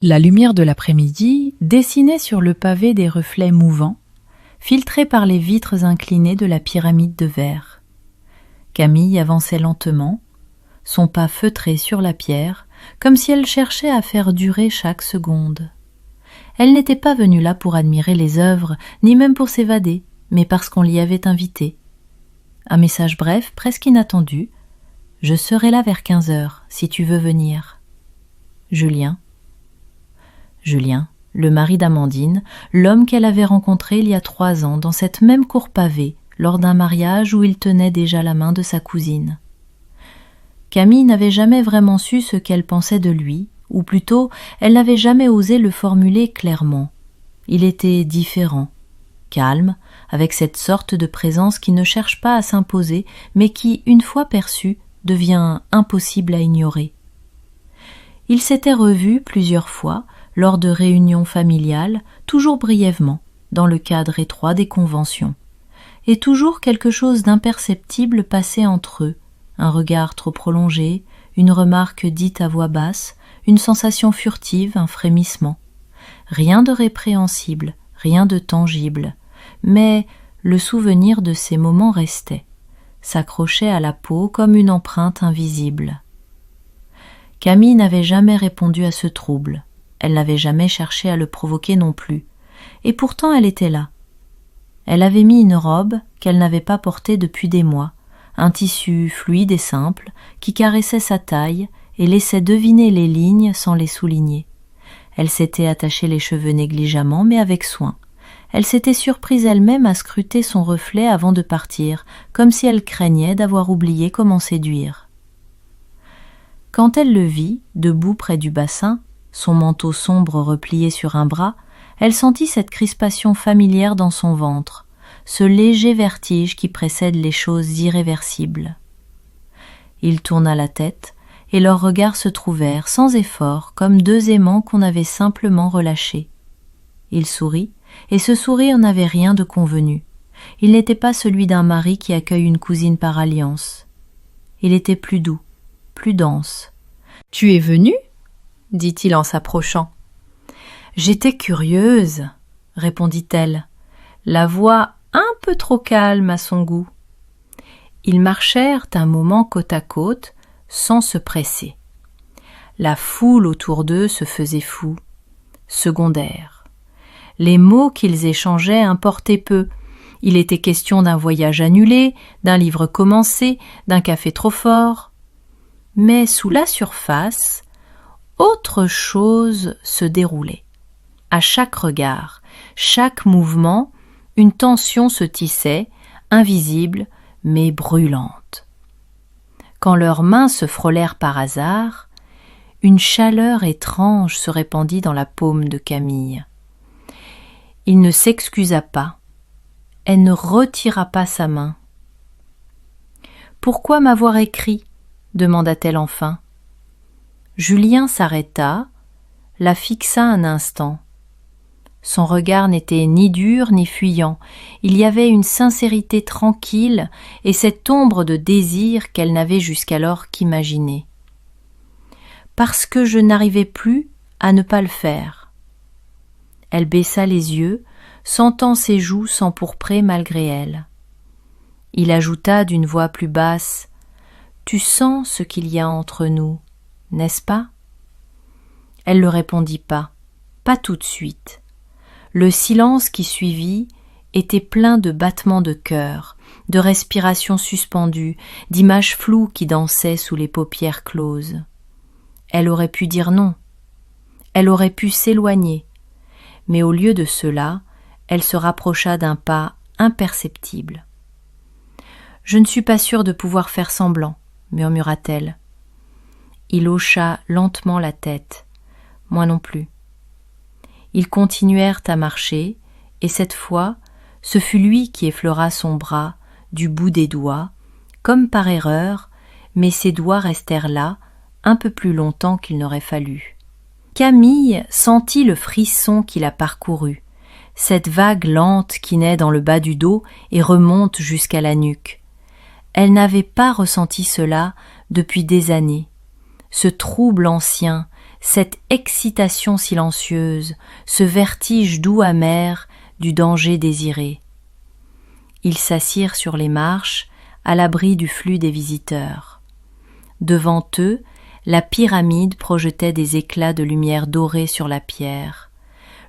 La lumière de l'après-midi dessinait sur le pavé des reflets mouvants, filtrés par les vitres inclinées de la pyramide de verre. Camille avançait lentement, son pas feutré sur la pierre, comme si elle cherchait à faire durer chaque seconde. Elle n'était pas venue là pour admirer les œuvres, ni même pour s'évader, mais parce qu'on l'y avait invitée. Un message bref, presque inattendu. « Je serai là vers 15 heures, si tu veux venir. » Julien, le mari d'Amandine, l'homme qu'elle avait rencontré il y a 3 ans dans cette même cour pavée, lors d'un mariage où il tenait déjà la main de sa cousine. Camille n'avait jamais vraiment su ce qu'elle pensait de lui, ou plutôt, elle n'avait jamais osé le formuler clairement. Il était différent, calme, avec cette sorte de présence qui ne cherche pas à s'imposer, mais qui, une fois perçue, devient impossible à ignorer. Ils s'étaient revus plusieurs fois, lors de réunions familiales, toujours brièvement, dans le cadre étroit des conventions. Et toujours quelque chose d'imperceptible passait entre eux, un regard trop prolongé, une remarque dite à voix basse, une sensation furtive, un frémissement. Rien de répréhensible, rien de tangible, mais le souvenir de ces moments restait, s'accrochait à la peau comme une empreinte invisible. Camille n'avait jamais répondu à ce trouble. Elle n'avait jamais cherché à le provoquer non plus. Et pourtant elle était là. Elle avait mis une robe qu'elle n'avait pas portée depuis des mois, un tissu fluide et simple qui caressait sa taille et laissait deviner les lignes sans les souligner. Elle s'était attaché les cheveux négligemment mais avec soin. Elle s'était surprise elle-même à scruter son reflet avant de partir, comme si elle craignait d'avoir oublié comment séduire. Quand elle le vit, debout près du bassin, son manteau sombre replié sur un bras, elle sentit cette crispation familière dans son ventre, ce léger vertige qui précède les choses irréversibles. Il tourna la tête, et leurs regards se trouvèrent sans effort, comme 2 aimants qu'on avait simplement relâchés. Il sourit, et ce sourire n'avait rien de convenu. Il n'était pas celui d'un mari qui accueille une cousine par alliance. Il était plus doux, plus dense. « Tu es venue ?» dit-il en s'approchant. « J'étais curieuse, » répondit-elle, la voix un peu trop calme à son goût. Ils marchèrent un moment côte à côte, sans se presser. La foule autour d'eux se faisait fou, secondaire. Les mots qu'ils échangeaient importaient peu. Il était question d'un voyage annulé, d'un livre commencé, d'un café trop fort. Mais sous la surface, autre chose se déroulait. À chaque regard, chaque mouvement, une tension se tissait, invisible mais brûlante. Quand leurs mains se frôlèrent par hasard, une chaleur étrange se répandit dans la paume de Camille. Il ne s'excusa pas. Elle ne retira pas sa main. « Pourquoi m'avoir écrit ?» demanda-t-elle enfin. Julien s'arrêta, la fixa un instant. Son regard n'était ni dur ni fuyant, il y avait une sincérité tranquille et cette ombre de désir qu'elle n'avait jusqu'alors qu'imaginée. Parce que je n'arrivais plus à ne pas le faire. Elle baissa les yeux, sentant ses joues s'empourprer malgré elle. Il ajouta d'une voix plus basse : « Tu sens ce qu'il y a entre nous, n'est-ce pas ?» Elle ne le répondit pas tout de suite. Le silence qui suivit était plein de battements de cœur, de respirations suspendues, d'images floues qui dansaient sous les paupières closes. Elle aurait pu dire non, elle aurait pu s'éloigner, mais au lieu de cela, elle se rapprocha d'un pas imperceptible. « Je ne suis pas sûre de pouvoir faire semblant, » murmura-t-elle. Il hocha lentement la tête. Moi non plus. Ils continuèrent à marcher, et cette fois, ce fut lui qui effleura son bras du bout des doigts, comme par erreur, mais ses doigts restèrent là un peu plus longtemps qu'il n'aurait fallu. Camille sentit le frisson qui la parcourut, cette vague lente qui naît dans le bas du dos et remonte jusqu'à la nuque. Elle n'avait pas ressenti cela depuis des années. Ce trouble ancien, cette excitation silencieuse, ce vertige doux amer du danger désiré. Ils s'assirent sur les marches, à l'abri du flux des visiteurs. Devant eux, la pyramide projetait des éclats de lumière dorée sur la pierre.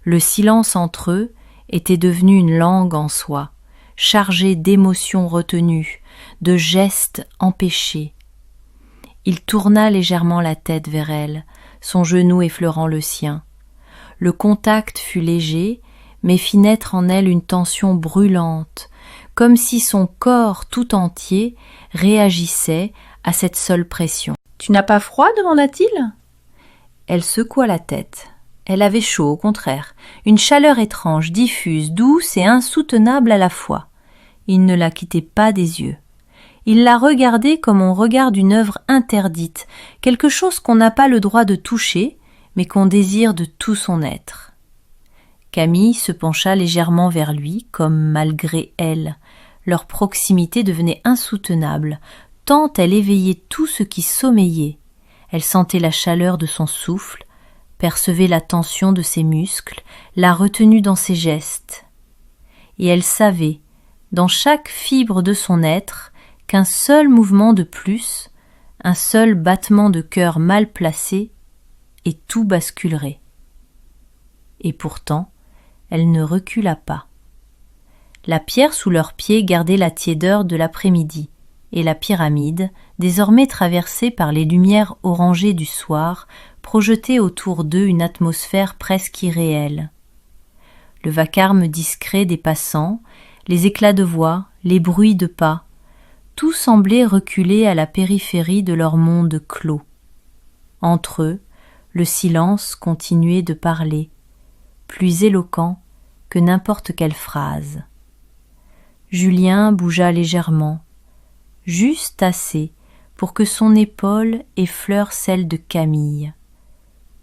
Le silence entre eux était devenu une langue en soi, chargée d'émotions retenues, de gestes empêchés. Il tourna légèrement la tête vers elle, son genou effleurant le sien. Le contact fut léger, mais fit naître en elle une tension brûlante, comme si son corps tout entier réagissait à cette seule pression. « Tu n'as pas froid ?» demanda-t-il. Elle secoua la tête. Elle avait chaud, au contraire, une chaleur étrange, diffuse, douce et insoutenable à la fois. Il ne la quittait pas des yeux. Il la regardait comme on regarde une œuvre interdite, quelque chose qu'on n'a pas le droit de toucher, mais qu'on désire de tout son être. Camille se pencha légèrement vers lui, comme malgré elle. Leur proximité devenait insoutenable, tant elle éveillait tout ce qui sommeillait. Elle sentait la chaleur de son souffle, percevait la tension de ses muscles, la retenue dans ses gestes. Et elle savait, dans chaque fibre de son être, qu'un seul mouvement de plus, un seul battement de cœur mal placé, et tout basculerait. Et pourtant, elle ne recula pas. La pierre sous leurs pieds gardait la tiédeur de l'après-midi, et la pyramide, désormais traversée par les lumières orangées du soir, projetait autour d'eux une atmosphère presque irréelle. Le vacarme discret des passants, les éclats de voix, les bruits de pas, tout semblait reculer à la périphérie de leur monde clos. Entre eux, le silence continuait de parler, plus éloquent que n'importe quelle phrase. Julien bougea légèrement, juste assez pour que son épaule effleure celle de Camille.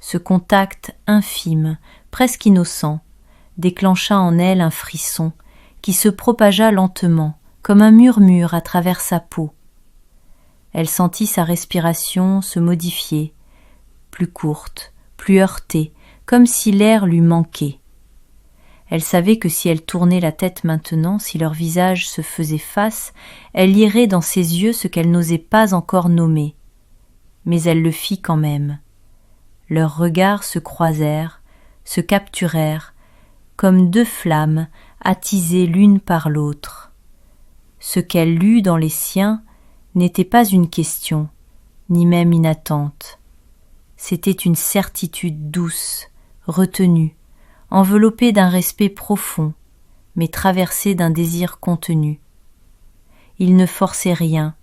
Ce contact infime, presque innocent, déclencha en elle un frisson qui se propagea lentement, comme un murmure à travers sa peau. Elle sentit sa respiration se modifier, plus courte, plus heurtée, comme si l'air lui manquait. Elle savait que si elle tournait la tête maintenant, si leurs visages se faisaient face, elle lirait dans ses yeux ce qu'elle n'osait pas encore nommer. Mais elle le fit quand même. Leurs regards se croisèrent, se capturèrent, comme deux flammes attisées l'une par l'autre. Ce qu'elle lut dans les siens n'était pas une question, ni même une attente. C'était une certitude douce, retenue, enveloppée d'un respect profond, mais traversée d'un désir contenu. Il ne forçait rien,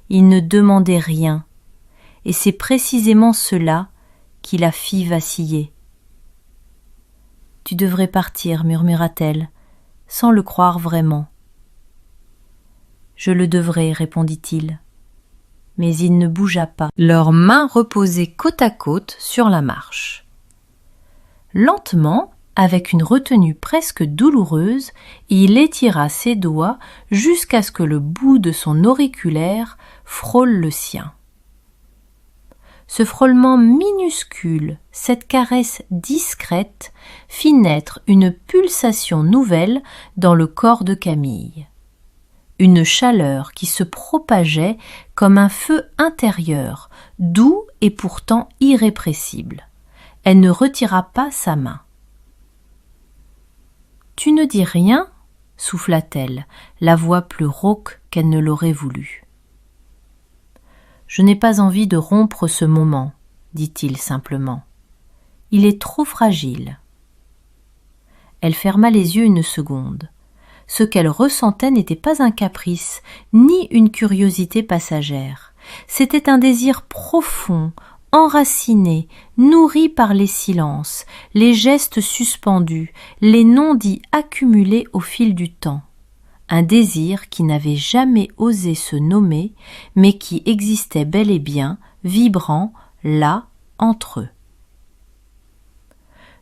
il ne demandait rien, et c'est précisément cela qui la fit vaciller. « Tu devrais partir, murmura-t-elle, sans le croire vraiment. »« Je le devrais, répondit-il. » Mais il ne bougea pas. Leurs mains reposaient côte à côte sur la marche. Lentement, avec une retenue presque douloureuse, il étira ses doigts jusqu'à ce que le bout de son auriculaire frôle le sien. Ce frôlement minuscule, cette caresse discrète, fit naître une pulsation nouvelle dans le corps de Camille. Une chaleur qui se propageait comme un feu intérieur, doux et pourtant irrépressible. Elle ne retira pas sa main. « Tu ne dis rien ?» souffla-t-elle, la voix plus rauque qu'elle ne l'aurait voulu. « Je n'ai pas envie de rompre ce moment, » dit-il simplement. « Il est trop fragile. » Elle ferma les yeux une seconde. Ce qu'elle ressentait n'était pas un caprice, ni une curiosité passagère. C'était un désir profond, enraciné, nourri par les silences, les gestes suspendus, les non-dits accumulés au fil du temps. Un désir qui n'avait jamais osé se nommer, mais qui existait bel et bien, vibrant, là, entre eux.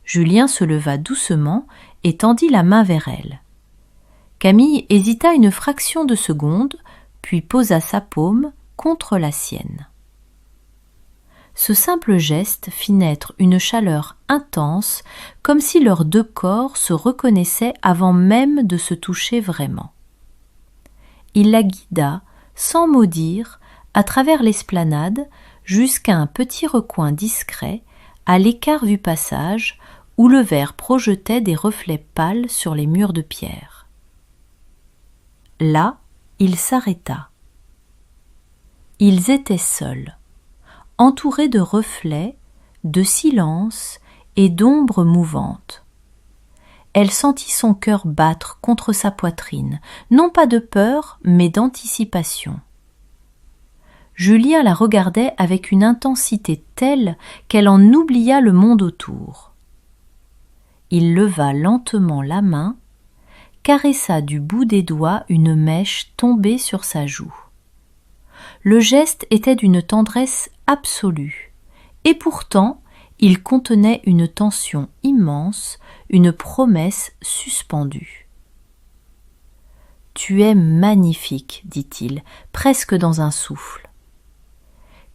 Julien se leva doucement et tendit la main vers elle. Camille hésita une fraction de seconde, puis posa sa paume contre la sienne. Ce simple geste fit naître une chaleur intense, comme si leurs deux corps se reconnaissaient avant même de se toucher vraiment. Il la guida, sans mot dire, à travers l'esplanade, jusqu'à un petit recoin discret, à l'écart du passage, où le verre projetait des reflets pâles sur les murs de pierre. Là, il s'arrêta. Ils étaient seuls, entourés de reflets, de silence et d'ombres mouvantes. Elle sentit son cœur battre contre sa poitrine, non pas de peur, mais d'anticipation. Julien la regardait avec une intensité telle qu'elle en oublia le monde autour. Il leva lentement la main, caressa du bout des doigts une mèche tombée sur sa joue. Le geste était d'une tendresse absolue, et pourtant il contenait une tension immense, une promesse suspendue. « Tu es magnifique, dit-il, presque dans un souffle. »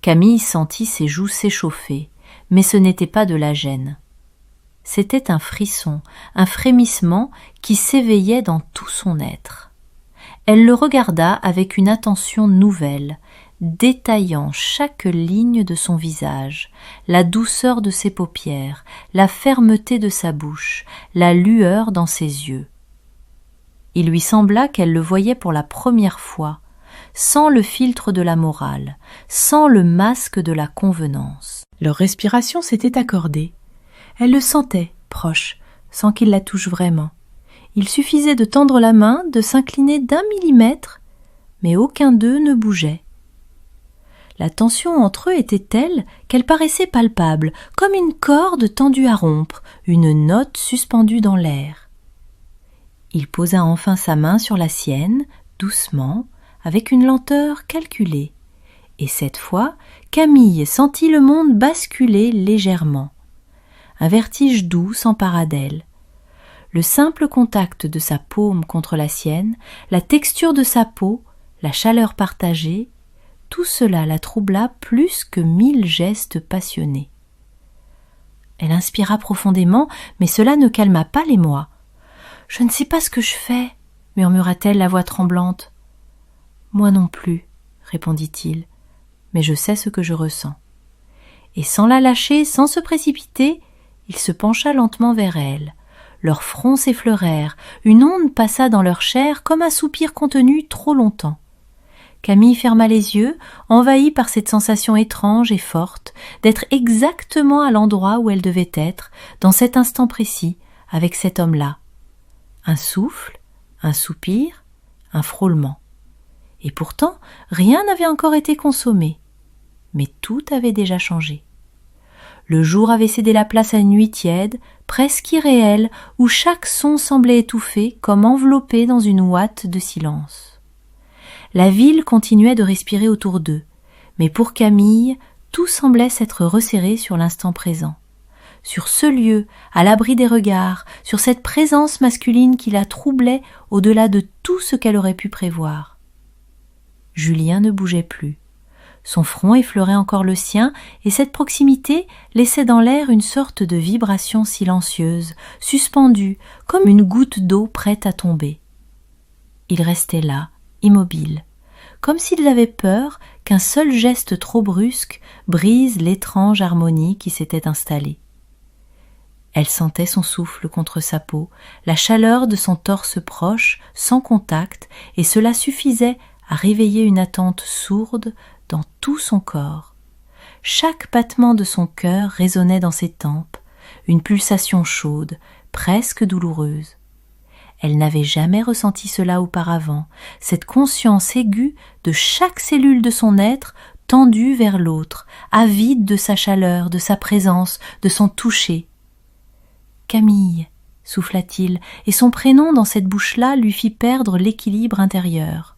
Camille sentit ses joues s'échauffer, mais ce n'était pas de la gêne. C'était un frisson, un frémissement qui s'éveillait dans tout son être. Elle le regarda avec une attention nouvelle, détaillant chaque ligne de son visage, la douceur de ses paupières, la fermeté de sa bouche, la lueur dans ses yeux. Il lui sembla qu'elle le voyait pour la première fois, sans le filtre de la morale, sans le masque de la convenance. Leur respiration s'était accordée. Elle le sentait, proche, sans qu'il la touche vraiment. Il suffisait de tendre la main, de s'incliner d'1 millimètre, mais aucun d'eux ne bougeait. La tension entre eux était telle qu'elle paraissait palpable, comme une corde tendue à rompre, une note suspendue dans l'air. Il posa enfin sa main sur la sienne, doucement, avec une lenteur calculée, et cette fois, Camille sentit le monde basculer légèrement. Un vertige doux s'empara d'elle. Le simple contact de sa paume contre la sienne, la texture de sa peau, la chaleur partagée, tout cela la troubla plus que 1000 gestes passionnés. Elle inspira profondément, mais cela ne calma pas l'émoi. « Je ne sais pas ce que je fais, » murmura-t-elle la voix tremblante. « Moi non plus, » répondit-il, « mais je sais ce que je ressens. » Et sans la lâcher, sans se précipiter, il se pencha lentement vers elle. Leurs fronts s'effleurèrent, une onde passa dans leur chair comme un soupir contenu trop longtemps. Camille ferma les yeux, envahie par cette sensation étrange et forte d'être exactement à l'endroit où elle devait être, dans cet instant précis, avec cet homme-là. Un souffle, un soupir, un frôlement. Et pourtant, rien n'avait encore été consommé. Mais tout avait déjà changé. Le jour avait cédé la place à une nuit tiède, presque irréelle, où chaque son semblait étouffé, comme enveloppé dans une ouate de silence. La ville continuait de respirer autour d'eux, mais pour Camille, tout semblait s'être resserré sur l'instant présent. Sur ce lieu, à l'abri des regards, sur cette présence masculine qui la troublait au-delà de tout ce qu'elle aurait pu prévoir. Julien ne bougeait plus. Son front effleurait encore le sien, et cette proximité laissait dans l'air une sorte de vibration silencieuse, suspendue, comme une goutte d'eau prête à tomber. Il restait là, immobile, comme s'il avait peur qu'un seul geste trop brusque brise l'étrange harmonie qui s'était installée. Elle sentait son souffle contre sa peau, la chaleur de son torse proche, sans contact, et cela suffisait à réveiller une attente sourde dans tout son corps. Chaque battement de son cœur résonnait dans ses tempes, une pulsation chaude, presque douloureuse. Elle n'avait jamais ressenti cela auparavant, cette conscience aiguë de chaque cellule de son être tendue vers l'autre, avide de sa chaleur, de sa présence, de son toucher. « Camille » souffla-t-il, et son prénom dans cette bouche-là lui fit perdre l'équilibre intérieur.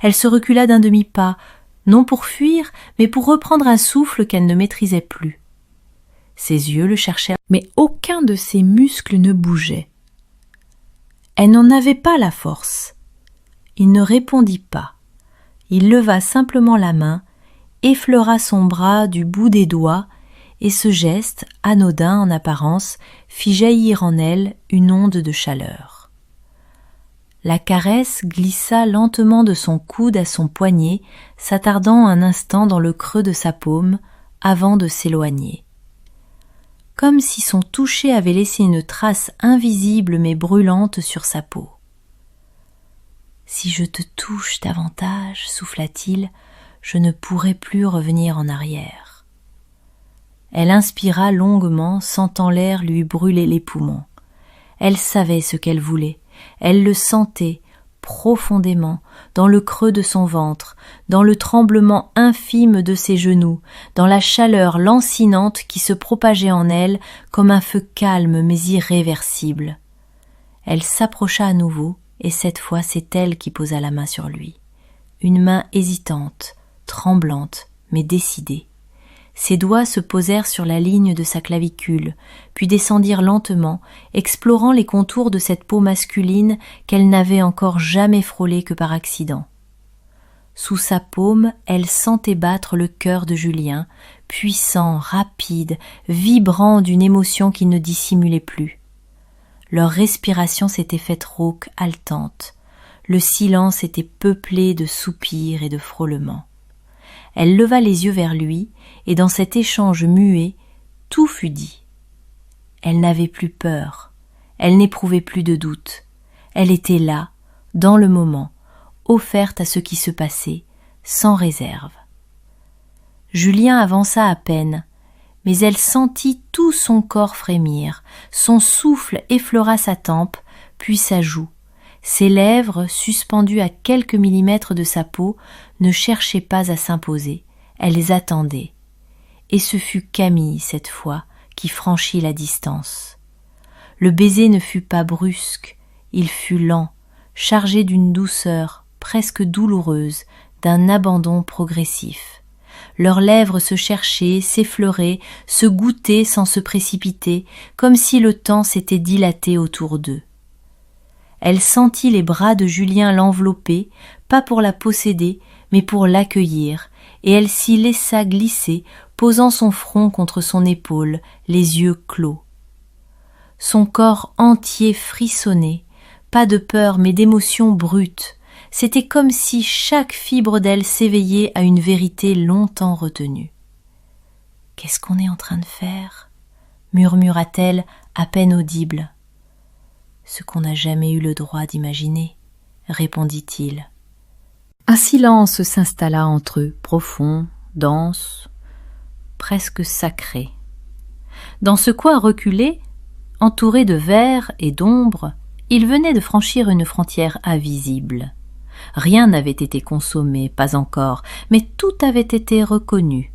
Elle se recula d'un demi-pas, non pour fuir, mais pour reprendre un souffle qu'elle ne maîtrisait plus. Ses yeux le cherchèrent, mais aucun de ses muscles ne bougeait. Elle n'en avait pas la force. Il ne répondit pas. Il leva simplement la main effleura son bras du bout des doigts, et ce geste, anodin en apparence, fit jaillir en elle une onde de chaleur. La caresse glissa lentement de son coude à son poignet, s'attardant un instant dans le creux de sa paume, avant de s'éloigner. Comme si son toucher avait laissé une trace invisible mais brûlante sur sa peau. « Si je te touche davantage, souffla-t-il, je ne pourrai plus revenir en arrière. » Elle inspira longuement, sentant l'air lui brûler les poumons. Elle savait ce qu'elle voulait, elle le sentait profondément, dans le creux de son ventre, dans le tremblement infime de ses genoux, dans la chaleur lancinante qui se propageait en elle comme un feu calme mais irréversible. Elle s'approcha à nouveau, et cette fois c'est elle qui posa la main sur lui. Une main hésitante, tremblante, mais décidée. Ses doigts se posèrent sur la ligne de sa clavicule, puis descendirent lentement, explorant les contours de cette peau masculine qu'elle n'avait encore jamais frôlée que par accident. Sous sa paume, elle sentait battre le cœur de Julien, puissant, rapide, vibrant d'une émotion qu'il ne dissimulait plus. Leur respiration s'était faite rauque, haletante. Le silence était peuplé de soupirs et de frôlements. Elle leva les yeux vers lui, et dans cet échange muet, tout fut dit. Elle n'avait plus peur, elle n'éprouvait plus de doute. Elle était là, dans le moment, offerte à ce qui se passait, sans réserve. Julien avança à peine, mais elle sentit tout son corps frémir, son souffle effleura sa tempe, puis sa joue. Ses lèvres, suspendues à quelques millimètres de sa peau, ne cherchaient pas à s'imposer, elles attendaient. Et ce fut Camille, cette fois, qui franchit la distance. Le baiser ne fut pas brusque, il fut lent, chargé d'une douceur presque douloureuse, d'un abandon progressif. Leurs lèvres se cherchaient, s'effleuraient, se goûtaient sans se précipiter, comme si le temps s'était dilaté autour d'eux. Elle sentit les bras de Julien l'envelopper, pas pour la posséder, mais pour l'accueillir, et elle s'y laissa glisser, posant son front contre son épaule, les yeux clos. Son corps entier frissonnait, pas de peur mais d'émotion brute. C'était comme si chaque fibre d'elle s'éveillait à une vérité longtemps retenue. « Qu'est-ce qu'on est en train de faire ?» murmura-t-elle, à peine audible. « Ce qu'on n'a jamais eu le droit d'imaginer, » répondit-il. Un silence s'installa entre eux, profond, dense, presque sacré. Dans ce coin reculé, entouré de verre et d'ombre, il venait de franchir une frontière invisible. Rien n'avait été consommé, pas encore, mais tout avait été reconnu.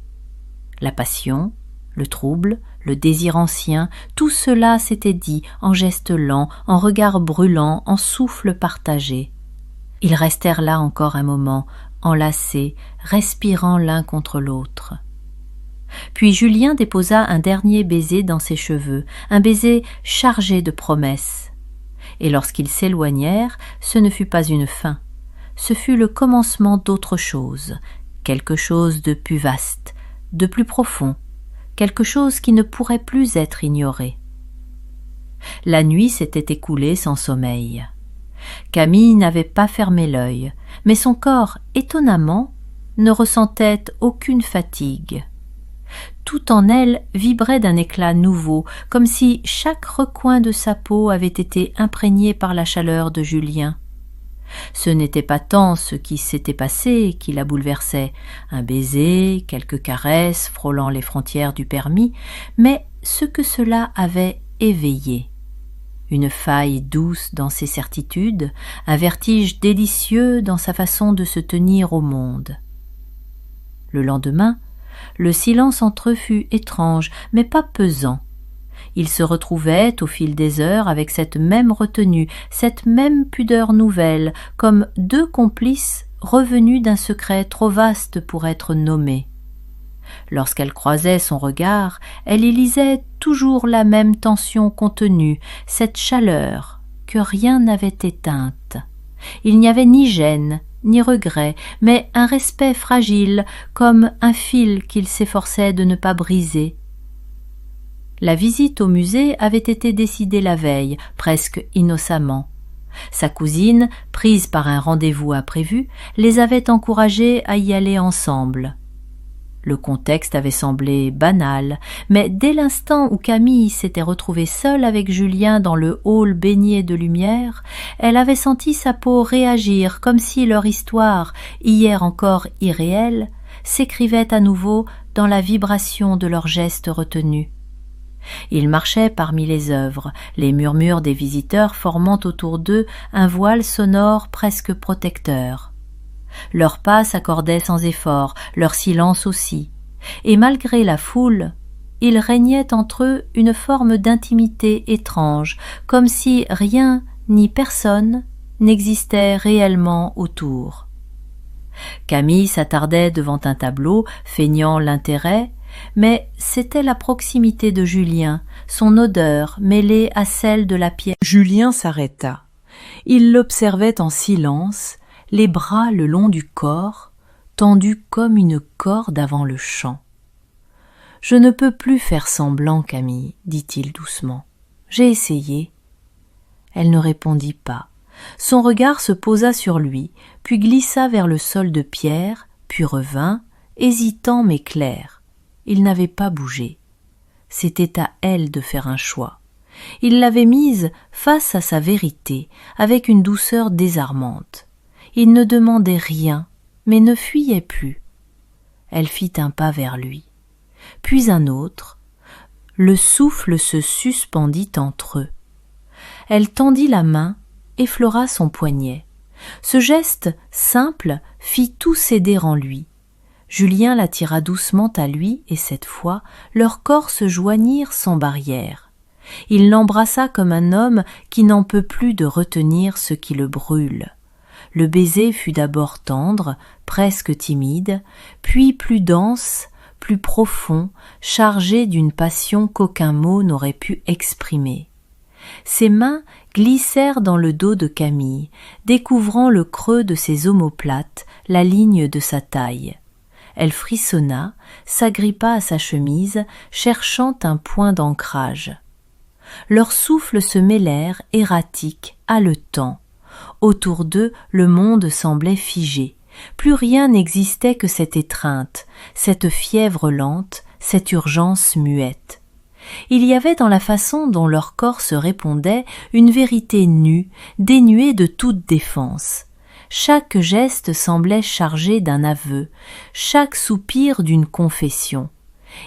La passion, le trouble, le désir ancien, tout cela s'était dit en gestes lents, en regards brûlants, en souffles partagés. Ils restèrent là encore un moment, enlacés, respirant l'un contre l'autre. Puis Julien déposa un dernier baiser dans ses cheveux, un baiser chargé de promesses. Et lorsqu'ils s'éloignèrent, ce ne fut pas une fin. Ce fut le commencement d'autre chose, quelque chose de plus vaste, de plus profond, quelque chose qui ne pourrait plus être ignoré. La nuit s'était écoulée sans sommeil. Camille n'avait pas fermé l'œil, mais son corps, étonnamment, ne ressentait aucune fatigue. Tout en elle vibrait d'un éclat nouveau, comme si chaque recoin de sa peau avait été imprégné par la chaleur de Julien. Ce n'était pas tant ce qui s'était passé qui la bouleversait, un baiser, quelques caresses frôlant les frontières du permis, mais ce que cela avait éveillé. Une faille douce dans ses certitudes, un vertige délicieux dans sa façon de se tenir au monde. Le lendemain, le silence entre eux fut étrange, mais pas pesant. Ils se retrouvaient au fil des heures avec cette même retenue, cette même pudeur nouvelle, comme deux complices revenus d'un secret trop vaste pour être nommé. Lorsqu'elle croisait son regard, elle y lisait toujours la même tension contenue, cette chaleur que rien n'avait éteinte. Il n'y avait ni gêne, ni regret, mais un respect fragile, comme un fil qu'il s'efforçait de ne pas briser. La visite au musée avait été décidée la veille, presque innocemment. Sa cousine, prise par un rendez-vous imprévu, les avait encouragés à y aller ensemble. Le contexte avait semblé banal, mais dès l'instant où Camille s'était retrouvée seule avec Julien dans le hall baigné de lumière, elle avait senti sa peau réagir comme si leur histoire, hier encore irréelle, s'écrivait à nouveau dans la vibration de leurs gestes retenus. Ils marchaient parmi les œuvres, les murmures des visiteurs formant autour d'eux un voile sonore presque protecteur. Leurs pas s'accordaient sans effort, leur silence aussi, et malgré la foule, il régnait entre eux une forme d'intimité étrange, comme si rien ni personne n'existait réellement autour. Camille s'attardait devant un tableau, feignant l'intérêt, mais c'était la proximité de Julien, son odeur mêlée à celle de la pierre. Julien s'arrêta. Il l'observait en silence, les bras le long du corps, tendus comme une corde avant le chant. « Je ne peux plus faire semblant, Camille, dit-il doucement. J'ai essayé. » Elle ne répondit pas. Son regard se posa sur lui, puis glissa vers le sol de pierre, puis revint, hésitant mais clair. Il n'avait pas bougé. C'était à elle de faire un choix. Il l'avait mise face à sa vérité, avec une douceur désarmante. Il ne demandait rien, mais ne fuyait plus. Elle fit un pas vers lui, puis un autre. Le souffle se suspendit entre eux. Elle tendit la main, effleura son poignet. Ce geste simple fit tout céder en lui. Julien l'attira doucement à lui et cette fois, leurs corps se joignirent sans barrière. Il l'embrassa comme un homme qui n'en peut plus de retenir ce qui le brûle. Le baiser fut d'abord tendre, presque timide, puis plus dense, plus profond, chargé d'une passion qu'aucun mot n'aurait pu exprimer. Ses mains glissèrent dans le dos de Camille, découvrant le creux de ses omoplates, la ligne de sa taille. Elle frissonna, s'agrippa à sa chemise, cherchant un point d'ancrage. Leurs souffles se mêlèrent, erratiques, haletants. Autour d'eux, le monde semblait figé. Plus rien n'existait que cette étreinte, cette fièvre lente, cette urgence muette. Il y avait dans la façon dont leurs corps se répondaient une vérité nue, dénuée de toute défense. Chaque geste semblait chargé d'un aveu, chaque soupir d'une confession.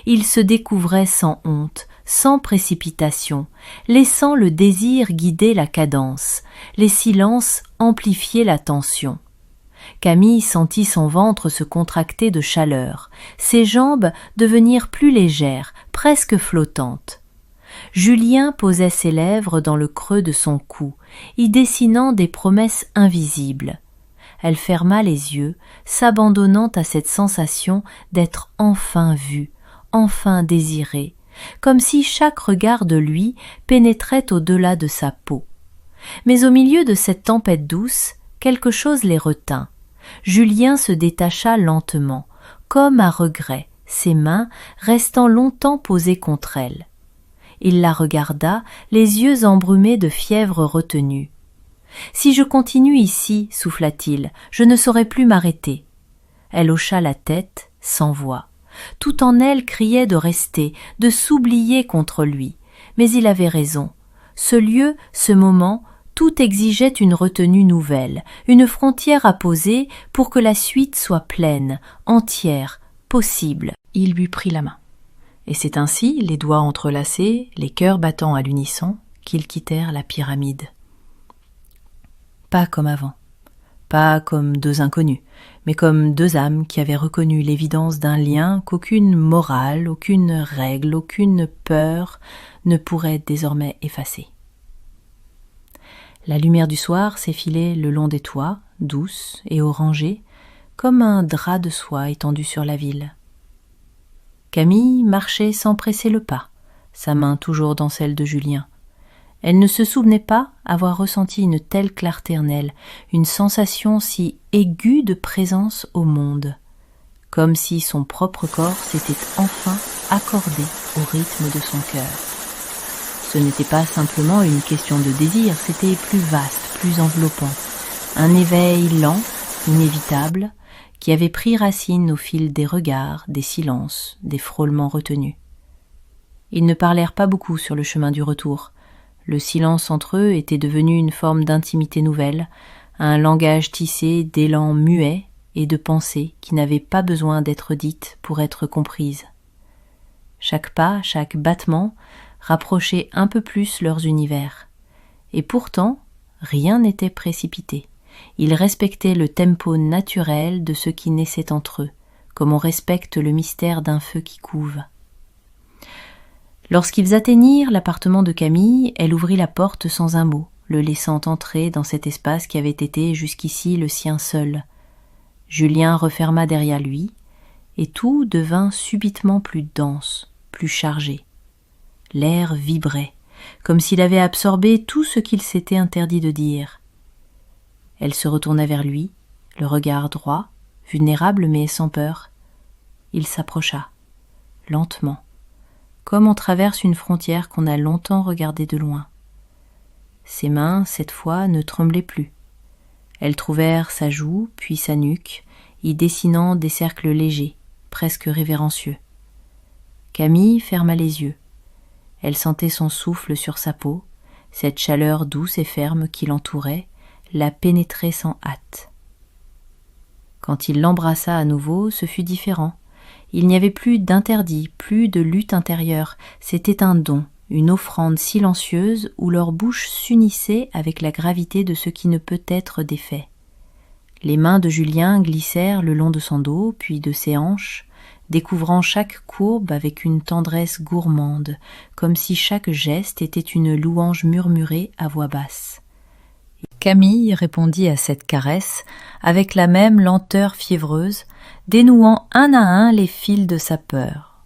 Ils se découvraient sans honte, sans précipitation, laissant le désir guider la cadence, les silences amplifier la tension. Camille sentit son ventre se contracter de chaleur, ses jambes devenir plus légères, presque flottantes. Julien posait ses lèvres dans le creux de son cou, y dessinant des promesses invisibles. Elle ferma les yeux, s'abandonnant à cette sensation d'être enfin vue, enfin désirée, comme si chaque regard de lui pénétrait au-delà de sa peau. Mais au milieu de cette tempête douce, quelque chose les retint. Julien se détacha lentement, comme à regret, ses mains restant longtemps posées contre elle. Il la regarda, les yeux embrumés de fièvre retenue. « Si je continue ici, souffla-t-il, je ne saurais plus m'arrêter. » Elle hocha la tête, sans voix. Tout en elle criait de rester, de s'oublier contre lui. Mais il avait raison. Ce lieu, ce moment, tout exigeait une retenue nouvelle, une frontière à poser pour que la suite soit pleine, entière, possible. Il lui prit la main. Et c'est ainsi, les doigts entrelacés, les cœurs battant à l'unisson, qu'ils quittèrent la pyramide. Pas comme avant, pas comme deux inconnus, mais comme deux âmes qui avaient reconnu l'évidence d'un lien qu'aucune morale, aucune règle, aucune peur ne pourrait désormais effacer. La lumière du soir s'effilait le long des toits, douce et orangée, comme un drap de soie étendu sur la ville. Camille marchait sans presser le pas, sa main toujours dans celle de Julien. Elle ne se souvenait pas avoir ressenti une telle clarté en elle, une sensation si aiguë de présence au monde, comme si son propre corps s'était enfin accordé au rythme de son cœur. Ce n'était pas simplement une question de désir, c'était plus vaste, plus enveloppant, un éveil lent, inévitable, qui avait pris racine au fil des regards, des silences, des frôlements retenus. Ils ne parlèrent pas beaucoup sur le chemin du retour. Le silence entre eux était devenu une forme d'intimité nouvelle, un langage tissé d'élans muets et de pensées qui n'avaient pas besoin d'être dites pour être comprises. Chaque pas, chaque battement rapprochait un peu plus leurs univers. Et pourtant, rien n'était précipité. Ils respectaient le tempo naturel de ce qui naissait entre eux, comme on respecte le mystère d'un feu qui couve. Lorsqu'ils atteignirent l'appartement de Camille, elle ouvrit la porte sans un mot, le laissant entrer dans cet espace qui avait été jusqu'ici le sien seul. Julien referma derrière lui, et tout devint subitement plus dense, plus chargé. L'air vibrait, comme s'il avait absorbé tout ce qu'il s'était interdit de dire. Elle se retourna vers lui, le regard droit, vulnérable mais sans peur. Il s'approcha, lentement, comme on traverse une frontière qu'on a longtemps regardée de loin. Ses mains, cette fois, ne tremblaient plus. Elles trouvèrent sa joue, puis sa nuque, y dessinant des cercles légers, presque révérencieux. Camille ferma les yeux. Elle sentait son souffle sur sa peau, cette chaleur douce et ferme qui l'entourait, la pénétrait sans hâte. Quand il l'embrassa à nouveau, ce fut différent. Il n'y avait plus d'interdit, plus de lutte intérieure. C'était un don, une offrande silencieuse où leurs bouches s'unissaient avec la gravité de ce qui ne peut être défait. Les mains de Julien glissèrent le long de son dos, puis de ses hanches, découvrant chaque courbe avec une tendresse gourmande, comme si chaque geste était une louange murmurée à voix basse. Camille répondit à cette caresse avec la même lenteur fiévreuse, dénouant un à un les fils de sa peur.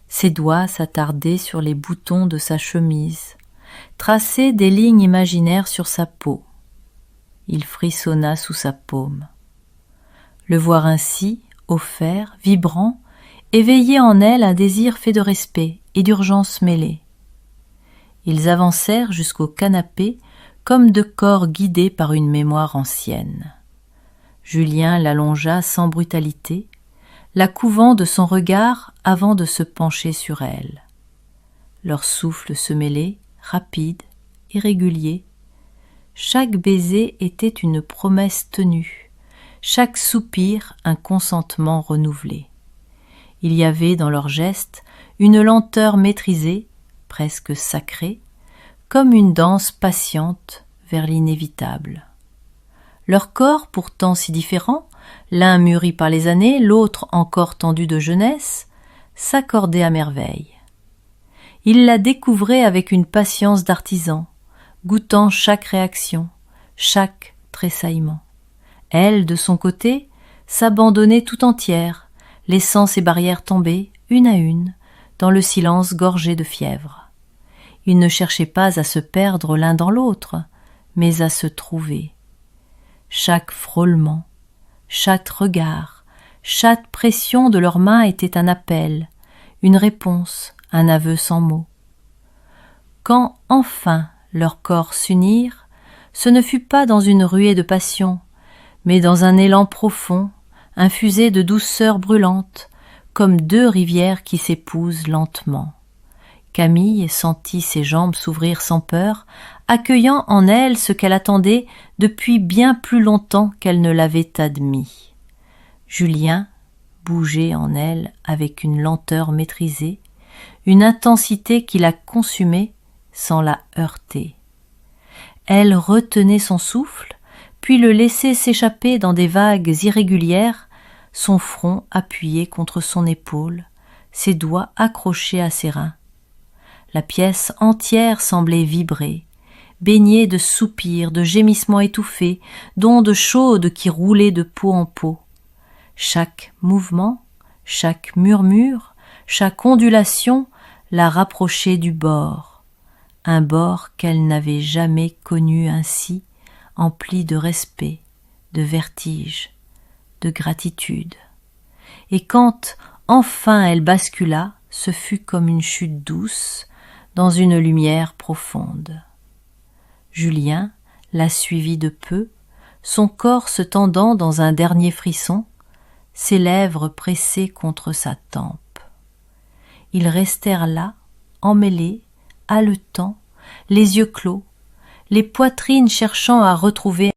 Ses doigts s'attardaient sur les boutons de sa chemise, traçaient des lignes imaginaires sur sa peau. Il frissonna sous sa paume. Le voir ainsi, offert, vibrant, éveillait en elle un désir fait de respect et d'urgence mêlée. Ils avancèrent jusqu'au canapé comme deux corps guidés par une mémoire ancienne. Julien l'allongea sans brutalité, la couvant de son regard avant de se pencher sur elle. Leurs souffles se mêlaient, rapides, irréguliers. Chaque baiser était une promesse tenue, chaque soupir un consentement renouvelé. Il y avait dans leurs gestes une lenteur maîtrisée, presque sacrée, comme une danse patiente vers l'inévitable. Leurs corps, pourtant si différents, l'un mûri par les années, l'autre encore tendu de jeunesse, s'accordaient à merveille. Il la découvrait avec une patience d'artisan, goûtant chaque réaction, chaque tressaillement. Elle, de son côté, s'abandonnait tout entière, laissant ses barrières tomber, une à une, dans le silence gorgé de fièvre. Ils ne cherchaient pas à se perdre l'un dans l'autre, mais à se trouver. Chaque frôlement, chaque regard, chaque pression de leurs mains était un appel, une réponse, un aveu sans mots. Quand enfin leurs corps s'unirent, ce ne fut pas dans une ruée de passion, mais dans un élan profond, infusé de douceur brûlante, comme deux rivières qui s'épousent lentement. Camille sentit ses jambes s'ouvrir sans peur, accueillant en elle ce qu'elle attendait depuis bien plus longtemps qu'elle ne l'avait admis. Julien bougeait en elle avec une lenteur maîtrisée, une intensité qui la consumait sans la heurter. Elle retenait son souffle, puis le laissait s'échapper dans des vagues irrégulières, son front appuyé contre son épaule, ses doigts accrochés à ses reins. La pièce entière semblait vibrer, baignée de soupirs, de gémissements étouffés, d'ondes chaudes qui roulaient de peau en peau. Chaque mouvement, chaque murmure, chaque ondulation la rapprochait du bord. un bord qu'elle n'avait jamais connu ainsi, empli de respect, de vertige, de gratitude. Et quand enfin elle bascula, ce fut comme une chute douce dans une lumière profonde. Julien la suivit de peu, son corps se tendant dans un dernier frisson, ses lèvres pressées contre sa tempe. Ils restèrent là, emmêlés, haletants, les yeux clos, les poitrines cherchant à retrouver